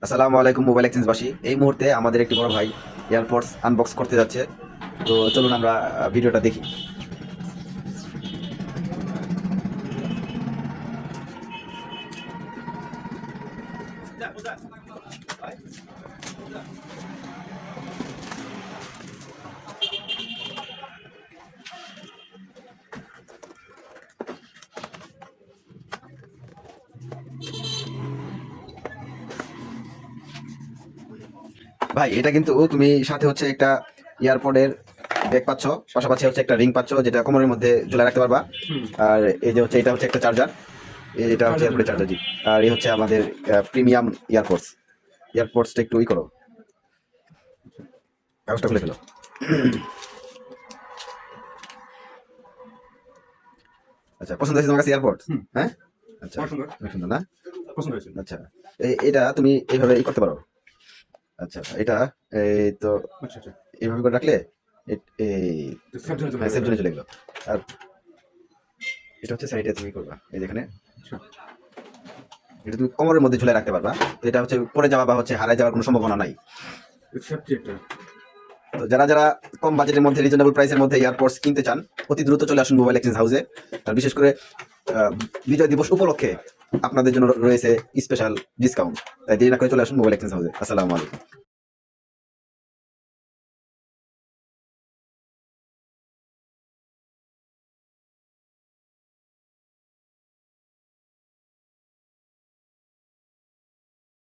আসসালামু আলাইকুম মোবাইল এক্সচেঞ্জবাসী। এই মুহূর্তে আমাদের একটি বড় ভাই এয়ারপডস আনবক্স করতে যাচ্ছে। তো চলুন আমরা ভিডিওটা দেখি। ভাই এটা কিন্তু তুমি সাথে হচ্ছে একটা এয়ারপডের ব্যাগ পাচ্ছ, পাশাপাশি হচ্ছে একটা রিং পাচ্ছ যেটা কোমরের মধ্যে ঝুলে রাখতে পারবা। আর এই যে হচ্ছে এটা হচ্ছে একটা চার্জার, এটা হচ্ছে এয়ারপডের চার্জার জি। আর এই হচ্ছে আমাদের প্রিমিয়াম এয়ারপডস। এয়ারপডসটা একটু করো, কাগজটা খুলে ফেলো। আচ্ছা, পছন্দ হয়েছে তোমার কাছে এয়ারপড? হ্যাঁ, আচ্ছা, অনেক সুন্দর না? আচ্ছা, এটা তুমি এইভাবে করতে পারো। আচ্ছা, এটা এই তো এইভাবে করে রাখলে এই সেফ জোনে চলে গেলো। আর এটা হচ্ছে সাইডে তুমি করবা, এই যেখানে এটা তুমি কোমরের মধ্যে ঝুলে রাখতে পারবা। তো এটা হচ্ছে পড়ে যাওয়া বা হচ্ছে হারায় যাওয়ার কোনো সম্ভাবনা নাই। তো যারা যারা কম বাজেটের মধ্যে রিজনেবল প্রাইসের মধ্যে এয়ারপডস কিনতে চান, অতি দ্রুত চলে আসুন মোবাইল এক্সচেঞ্জ হাউসে। আর বিশেষ করে বিজয় দিবস উপলক্ষে আপনাদের জন্য রয়েছে স্পেশাল ডিসকাউন্ট। তাই দেরি না করে চলে আসুন মোবাইল এক্সচেঞ্জ হাউসে। আসসালামু আলাইকুম।